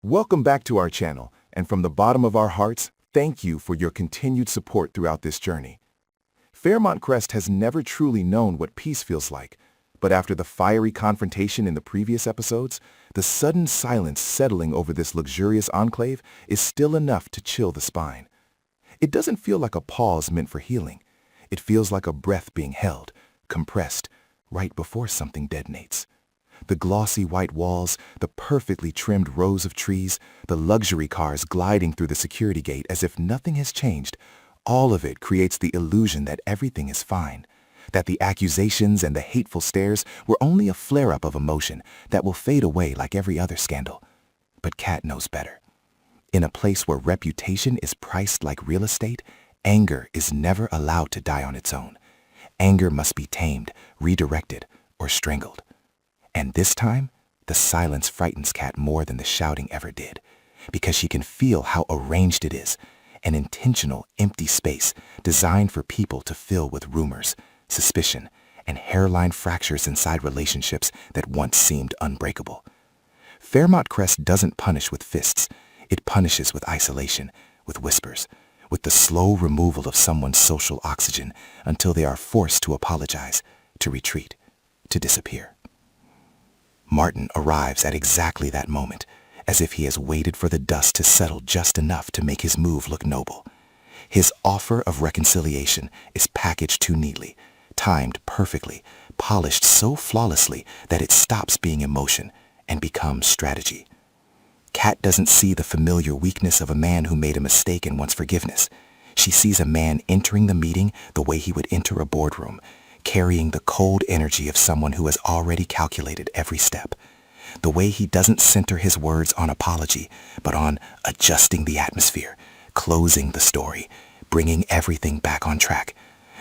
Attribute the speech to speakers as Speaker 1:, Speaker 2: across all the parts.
Speaker 1: Welcome back to our channel, and from the bottom of our hearts, thank you for your continued support throughout this journey. Fairmont Crest has never truly known what peace feels like, but after the fiery confrontation in the previous episodes, the sudden silence settling over this luxurious enclave is still enough to chill the spine. It doesn't feel like a pause meant for healing. It feels like a breath being held, compressed, right before something detonates. The glossy white walls, the perfectly trimmed rows of trees, the luxury cars gliding through the security gate as if nothing has changed, all of it creates the illusion that everything is fine, that the accusations and the hateful stares were only a flare-up of emotion that will fade away like every other scandal. But Kat knows better. In a place where reputation is priced like real estate, anger is never allowed to die on its own. Anger must be tamed, redirected, or strangled. And this time, the silence frightens Kat more than the shouting ever did, because she can feel how arranged it is, an intentional, empty space designed for people to fill with rumors, suspicion, and hairline fractures inside relationships that once seemed unbreakable. Fairmont Crest doesn't punish with fists. It punishes with isolation, with whispers, with the slow removal of someone's social oxygen until they are forced to apologize, to retreat, to disappear. Martin arrives at exactly that moment, as if he has waited for the dust to settle just enough to make his move look noble. His offer of reconciliation is packaged too neatly, timed perfectly, polished so flawlessly that it stops being emotion and becomes strategy. Kat doesn't see the familiar weakness of a man who made a mistake and wants forgiveness. She sees a man entering the meeting the way he would enter a boardroom, carrying the cold energy of someone who has already calculated every step. The way he doesn't center his words on apology, but on adjusting the atmosphere, closing the story, bringing everything back on track,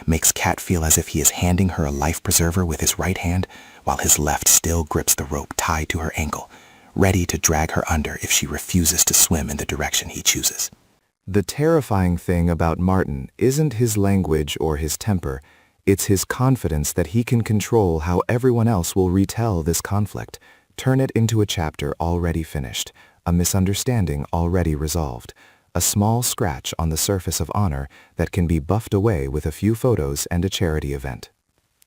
Speaker 1: makes Kat feel as if he is handing her a life preserver with his right hand, while his left still grips the rope tied to her ankle, ready to drag her under if she refuses to swim in the direction he chooses. The terrifying thing about Martin isn't his language or his temper. It's his confidence that he can control how everyone else will retell this conflict, turn it into a chapter already finished, a misunderstanding already resolved, a small scratch on the surface of honor that can be buffed away with a few photos and a charity event.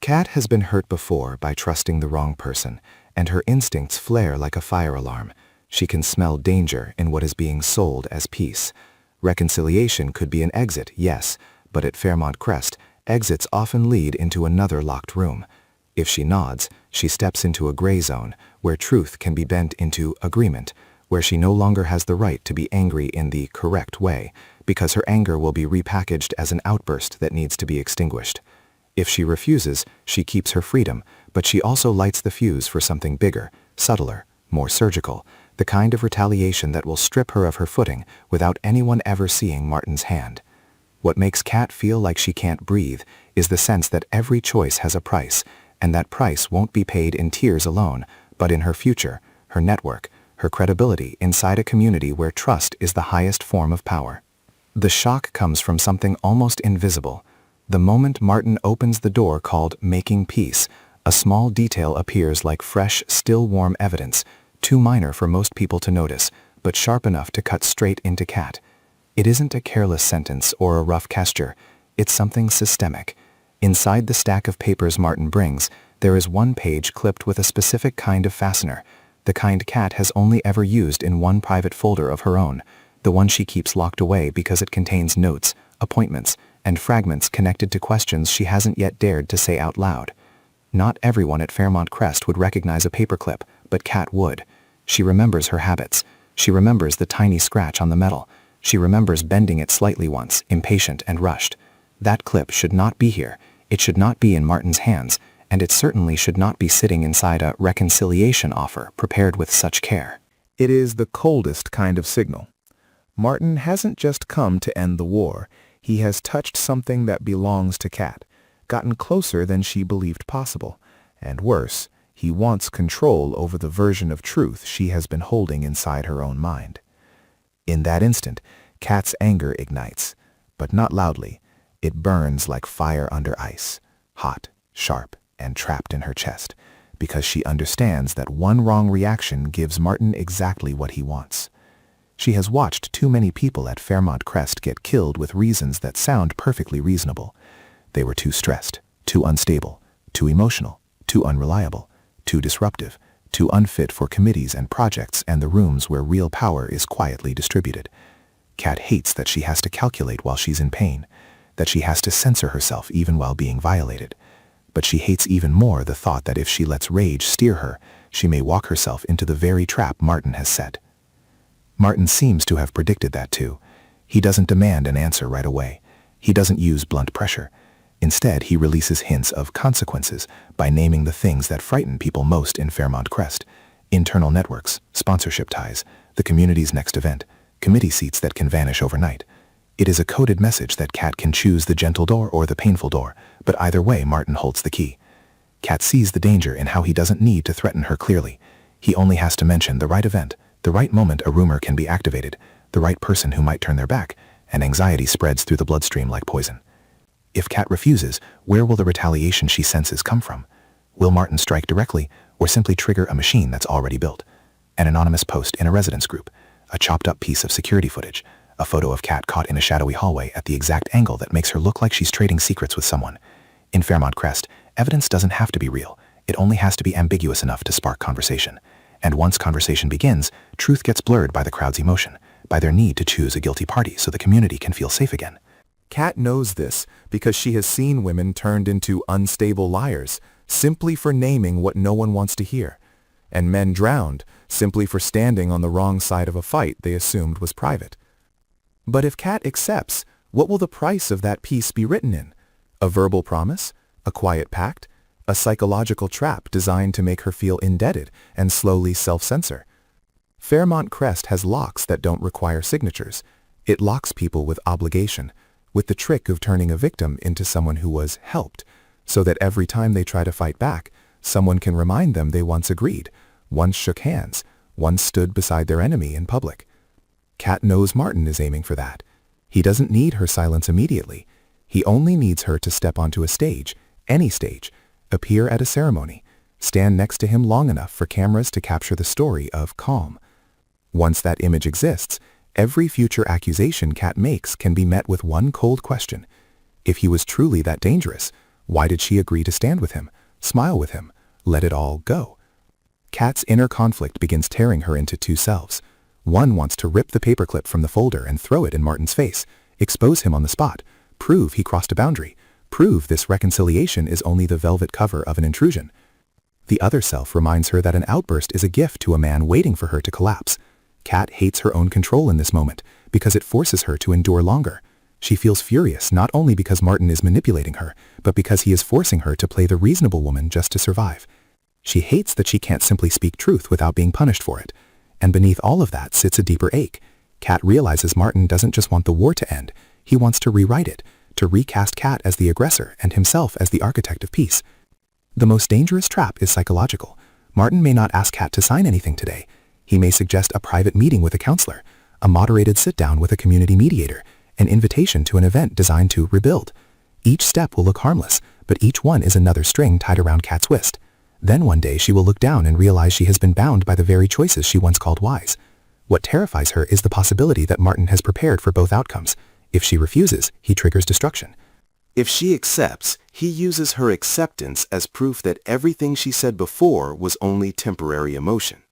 Speaker 1: Kat has been hurt before by trusting the wrong person, and her instincts flare like a fire alarm. She can smell danger in what is being sold as peace. Reconciliation could be an exit, yes, but at Fairmont Crest, exits often lead into another locked room. If she nods, she steps into a gray zone where truth can be bent into agreement, where she no longer has the right to be angry in the correct way, because her anger will be repackaged as an outburst that needs to be extinguished. If she refuses, she keeps her freedom, but she also lights the fuse for something bigger, subtler, more surgical, the kind of retaliation that will strip her of her footing without anyone ever seeing Martin's hand. What makes Kat feel like she can't breathe is the sense that every choice has a price, and that price won't be paid in tears alone, but in her future, her network, her credibility inside a community where trust is the highest form of power. The shock comes from something almost invisible. The moment Martin opens the door called making peace, a small detail appears like fresh, still warm evidence, too minor for most people to notice, but sharp enough to cut straight into Kat. It isn't a careless sentence or a rough gesture. It's something systemic. Inside the stack of papers Martin brings, there is one page clipped with a specific kind of fastener, the kind Kat has only ever used in one private folder of her own, the one she keeps locked away because it contains notes, appointments, and fragments connected to questions she hasn't yet dared to say out loud. Not everyone at Fairmont Crest would recognize a paperclip, but Kat would. She remembers her habits. She remembers the tiny scratch on the metal. She remembers bending it slightly once, impatient and rushed. That clip should not be here. It should not be in Martin's hands, and it certainly should not be sitting inside a reconciliation offer prepared with such care. It is the coldest kind of signal. Martin hasn't just come to end the war. He has touched something that belongs to Kat, gotten closer than she believed possible, and worse, he wants control over the version of truth she has been holding inside her own mind. In that instant, Kat's anger ignites, but not loudly. It burns like fire under ice, hot, sharp, and trapped in her chest, because she understands that one wrong reaction gives Martin exactly what he wants. She has watched too many people at Fairmont Crest get killed with reasons that sound perfectly reasonable. They were too stressed, too unstable, too emotional, too unreliable, too disruptive, too unfit for committees and projects and the rooms where real power is quietly distributed. Kat hates that she has to calculate while she's in pain, that she has to censor herself even while being violated. But she hates even more the thought that if she lets rage steer her, she may walk herself into the very trap Martin has set. Martin seems to have predicted that too. He doesn't demand an answer right away. He doesn't use blunt pressure. Instead, he releases hints of consequences by naming the things that frighten people most in Fairmont Crest: internal networks, sponsorship ties, the community's next event, committee seats that can vanish overnight. It is a coded message that Kat can choose the gentle door or the painful door, but either way Martin holds the key. Kat sees the danger in how he doesn't need to threaten her clearly. He only has to mention the right event, the right moment a rumor can be activated, the right person who might turn their back, and anxiety spreads through the bloodstream like poison. If Kat refuses, where will the retaliation she senses come from? Will Martin strike directly, or simply trigger a machine that's already built? An anonymous post in a residence group, a chopped-up piece of security footage, a photo of Kat caught in a shadowy hallway at the exact angle that makes her look like she's trading secrets with someone. In Fairmont Crest, evidence doesn't have to be real. It only has to be ambiguous enough to spark conversation. And once conversation begins, truth gets blurred by the crowd's emotion, by their need to choose a guilty party so the community can feel safe again. Kat knows this because she has seen women turned into unstable liars simply for naming what no one wants to hear, and men drowned simply for standing on the wrong side of a fight they assumed was private. But if Kat accepts, what will the price of that peace be written in? A verbal promise? A quiet pact? A psychological trap designed to make her feel indebted and slowly self-censor? Fairmont Crest has locks that don't require signatures. It locks people with obligation, with the trick of turning a victim into someone who was helped, so that every time they try to fight back, someone can remind them they once agreed, once shook hands, once stood beside their enemy in public. Kat knows Martin is aiming for that. He doesn't need her silence immediately. He only needs her to step onto a stage, any stage, appear at a ceremony, stand next to him long enough for cameras to capture the story of calm. Once that image exists, every future accusation Kat makes can be met with one cold question. If he was truly that dangerous, why did she agree to stand with him, smile with him, let it all go? Kat's inner conflict begins tearing her into two selves. One wants to rip the paperclip from the folder and throw it in Martin's face, expose him on the spot, prove he crossed a boundary, prove this reconciliation is only the velvet cover of an intrusion. The other self reminds her that an outburst is a gift to a man waiting for her to collapse. Kat hates her own control in this moment because it forces her to endure longer. She feels furious not only because Martin is manipulating her, but because he is forcing her to play the reasonable woman just to survive. She hates that she can't simply speak truth without being punished for it. And beneath all of that sits a deeper ache. Kat realizes Martin doesn't just want the war to end. He wants to rewrite it, to recast Kat as the aggressor and himself as the architect of peace. The most dangerous trap is psychological. Martin may not ask Kat to sign anything today. He may suggest a private meeting with a counselor, a moderated sit-down with a community mediator, an invitation to an event designed to rebuild. Each step will look harmless, but each one is another string tied around Kat's wrist. Then one day she will look down and realize she has been bound by the very choices she once called wise. What terrifies her is the possibility that Martin has prepared for both outcomes. If she refuses, he triggers destruction.
Speaker 2: If she accepts, he uses her acceptance as proof that everything she said before was only temporary emotion.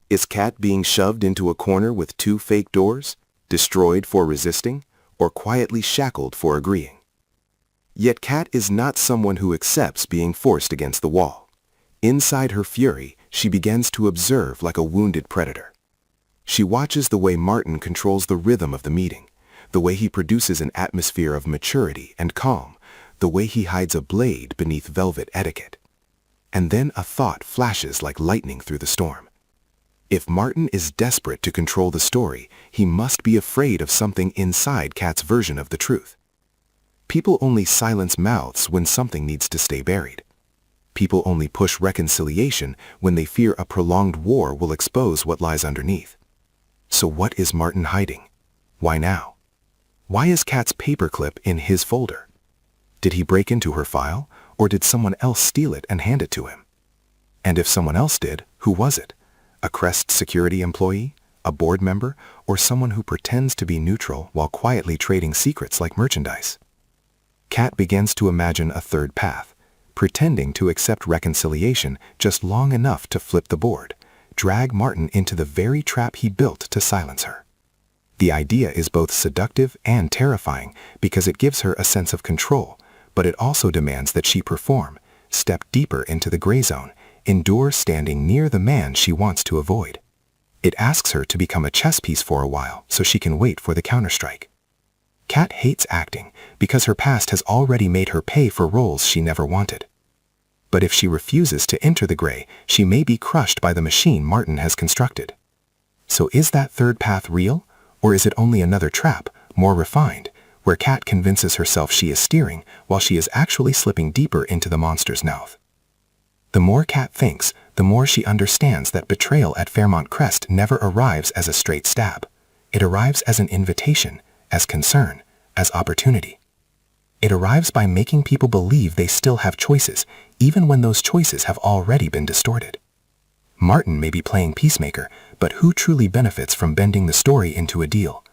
Speaker 2: Is Kat being shoved into a corner with two fake doors, destroyed for resisting, or quietly shackled for agreeing? Yet Kat is not someone who accepts being forced against the wall. Inside her fury, she begins to observe like a wounded predator. She watches the way Martin controls the rhythm of the meeting, the way he produces an atmosphere of maturity and calm, the way he hides a blade beneath velvet etiquette. And then a thought flashes like lightning through the storm. If Martin is desperate to control the story, he must be afraid of something inside Kat's version of the truth. People only silence mouths when something needs to stay buried. People only push reconciliation when they fear a prolonged war will expose what lies underneath. So what is Martin hiding? Why now? Why is Kat's paperclip in his folder? Did he break into her file, or did someone else steal it and hand it to him? And if someone else did, who was it? A Crest security employee? A a board member, or someone who pretends to be neutral while quietly trading secrets like merchandise. Kat begins to imagine a third path, pretending to accept reconciliation just long enough to flip the board, drag Martin into the very trap he built to silence her. The idea is both seductive and terrifying because it gives her a sense of control, but it also demands that she perform, step deeper into the gray zone, endure standing near the man she wants to avoid. It asks her to become a chess piece for a while so she can wait for the counterstrike. Kat hates acting because her past has already made her pay for roles she never wanted. But if she refuses to enter the gray, she may be crushed by the machine Martin has constructed. So is that third path real, or is it only another trap, more refined, where Kat convinces herself she is steering while she is actually slipping deeper into the monster's mouth? The more Kat thinks, the more she understands that betrayal at Fairmont Crest never arrives as a straight stab. It arrives as an invitation, as concern, as opportunity. It arrives by making people believe they still have choices, even when those choices have already been distorted. Martin may be playing peacemaker, but who truly benefits from bending the story into a deal?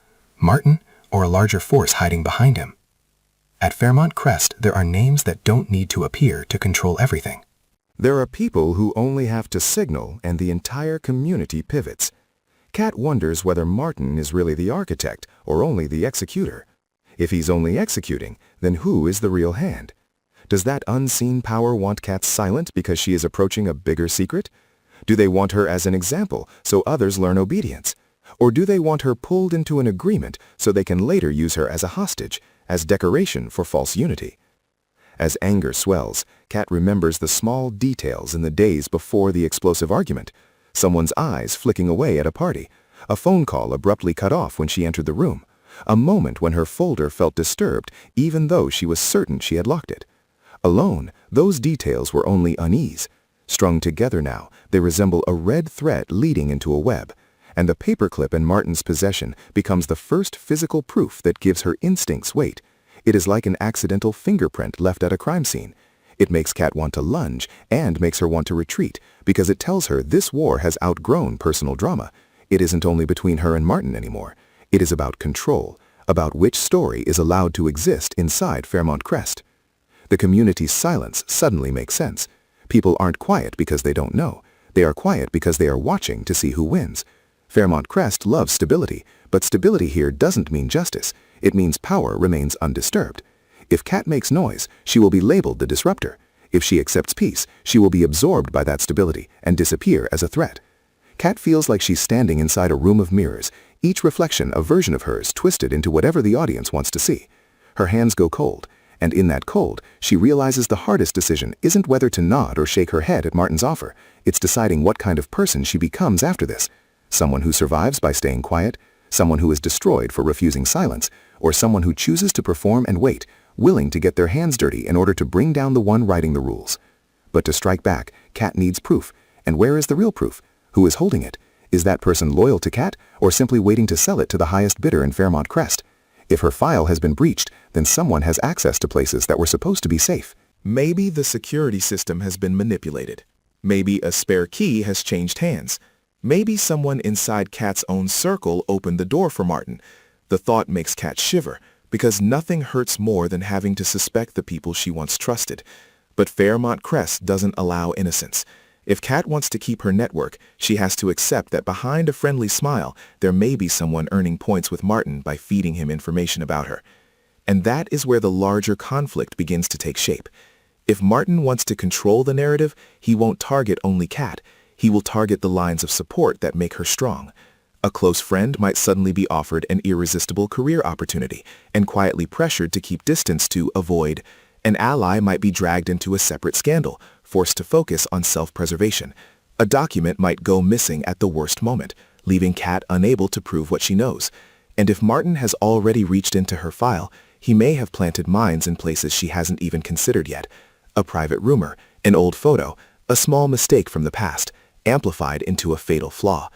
Speaker 2: Martin, or a larger force hiding behind him? At Fairmont Crest, there are names that don't need to appear to control everything.
Speaker 1: There are people who only have to signal and the entire community pivots. Kat wonders whether Martin is really the architect or only the executor. If he's only executing, then who is the real hand? Does that unseen power want Kat silent because she is approaching a bigger secret? Do they want her as an example so others learn obedience? Or do they want her pulled into an agreement so they can later use her as a hostage, as decoration for false unity? As anger swells, Kat remembers the small details in the days before the explosive argument. Someone's eyes flicking away at a party, a phone call abruptly cut off when she entered the room, a moment when her folder felt disturbed even though she was certain she had locked it. Alone, those details were only unease. Strung together now, they resemble a red thread leading into a web, and the paperclip in Martin's possession becomes the first physical proof that gives her instincts weight. It is like an accidental fingerprint left at a crime scene. It makes Kat want to lunge and makes her want to retreat because it tells her this war has outgrown personal drama. It isn't only between her and Martin anymore. It is about control, about which story is allowed to exist inside Fairmont Crest. The community's silence suddenly makes sense. People aren't quiet because they don't know. They are quiet because they are watching to see who wins. Fairmont Crest loves stability, but stability here doesn't mean justice. It means power remains undisturbed. If Kat makes noise, she will be labeled the disruptor. If she accepts peace, she will be absorbed by that stability and disappear as a threat. Kat feels like she's standing inside a room of mirrors, each reflection a version of hers twisted into whatever the audience wants to see. Her hands go cold, and in that cold, she realizes the hardest decision isn't whether to nod or shake her head at Martin's offer. It's deciding what kind of person she becomes after this. Someone who survives by staying quiet, someone who is destroyed for refusing silence, or someone who chooses to perform and wait, willing to get their hands dirty in order to bring down the one writing the rules. But to strike back, Kat needs proof. And where is the real proof? Who is holding it? Is that person loyal to Kat, or simply waiting to sell it to the highest bidder in Fairmont Crest? If her file has been breached, then someone has access to places that were supposed to be safe.
Speaker 3: Maybe the security system has been manipulated. Maybe a spare key has changed hands. Maybe someone inside Kat's own circle opened the door for Martin. The thought makes Kat shiver, because nothing hurts more than having to suspect the people she once trusted. But Fairmont Crest doesn't allow innocence. If Kat wants to keep her network, she has to accept that behind a friendly smile, there may be someone earning points with Martin by feeding him information about her. And that is where the larger conflict begins to take shape. If Martin wants to control the narrative, he won't target only Kat. He will target the lines of support that make her strong. A close friend might suddenly be offered an irresistible career opportunity and quietly pressured to keep distance to avoid. An ally might be dragged into a separate scandal, forced to focus on self-preservation. A document might go missing at the worst moment, leaving Kat unable to prove what she knows. And if Martin has already reached into her file, he may have planted mines in places she hasn't even considered yet. A private rumor, an old photo, a small mistake from the past, amplified into a fatal flaw.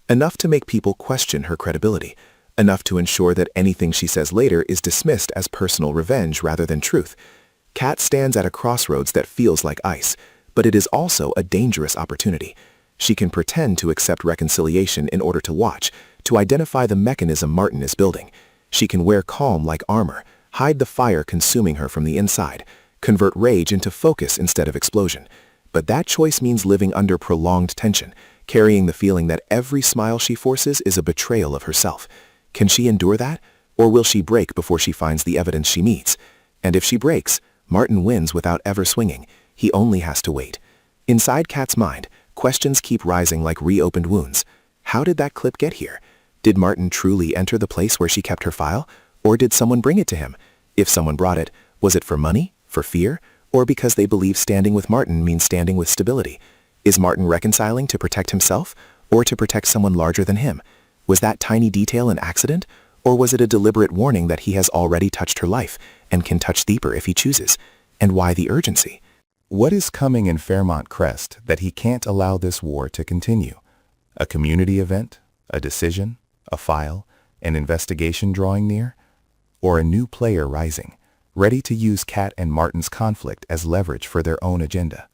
Speaker 3: Enough to make people question her credibility. Enough to ensure that anything she says later is dismissed as personal revenge rather than truth. Kat stands at a crossroads that feels like ice, but it is also a dangerous opportunity. She can pretend to accept reconciliation in order to watch, to identify the mechanism Martin is building. She can wear calm like armor, hide the fire consuming her from the inside, convert rage into focus instead of explosion. But that choice means living under prolonged tension, carrying the feeling that every smile she forces is a betrayal of herself. Can she endure that? Or will she break before she finds the evidence she needs? And if she breaks, Martin wins without ever swinging. He only has to wait. Inside Kat's mind, questions keep rising like reopened wounds. How did that clip get here? Did Martin truly enter the place where she kept her file? Or did someone bring it to him? If someone brought it, was it for money? For fear? Or because they believe standing with Martin means standing with stability? Is Martin reconciling to protect himself? Or to protect someone larger than him? Was that tiny detail an accident? Or was it a deliberate warning that he has already touched her life and can touch deeper if he chooses? And why the urgency?
Speaker 1: What is coming in Fairmont Crest that he can't allow this war to continue? A community event? A decision? A file? An investigation drawing near? Or a new player rising, ready to use Kat and Martin's conflict as leverage for their own agenda?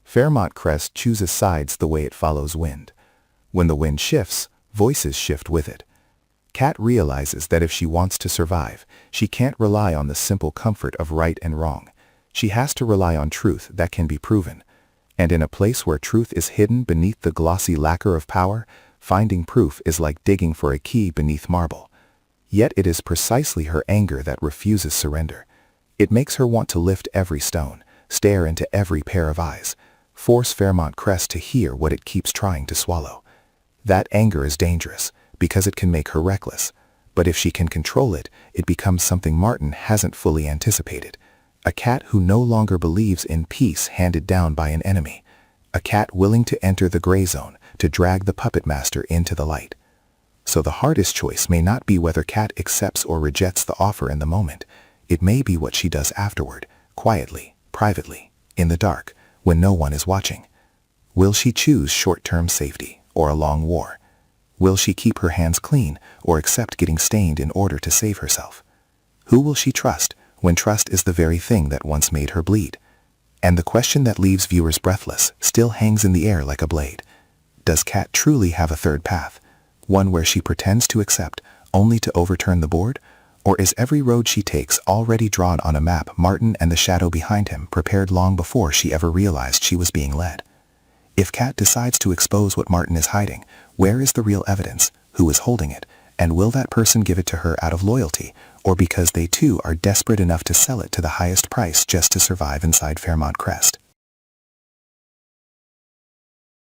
Speaker 1: Fairmont Crest chooses sides the way it follows wind. When the wind shifts, voices shift with it. Kat realizes that if she wants to survive, she can't rely on the simple comfort of right and wrong. She has to rely on truth that can be proven. And in a place where truth is hidden beneath the glossy lacquer of power, finding proof is like digging for a key beneath marble. Yet it is precisely her anger that refuses surrender. It makes her want to lift every stone, stare into every pair of eyes, force Fairmont Crest to hear what it keeps trying to swallow. That anger is dangerous, because it can make her reckless. But if she can control it, it becomes something Martin hasn't fully anticipated. A Kat who no longer believes in peace handed down by an enemy. A Kat willing to enter the gray zone, to drag the puppet master into the light. So the hardest choice may not be whether Kat accepts or rejects the offer in the moment. It may be what she does afterward, quietly, privately, in the dark, when no one is watching. Will she choose short-term safety or a long war? Will she keep her hands clean or accept getting stained in order to save herself? Who will she trust when trust is the very thing that once made her bleed? And the question that leaves viewers breathless still hangs in the air like a blade. Does Kat truly have a third path? One where she pretends to accept only to overturn the board? Or is every road she takes already drawn on a map Martin and the shadow behind him prepared long before she ever realized she was being led? If Kat decides to expose what Martin is hiding, where is the real evidence? Who is holding it? And will that person give it to her out of loyalty, or because they too are desperate enough to sell it to the highest price just to survive inside Fairmont Crest?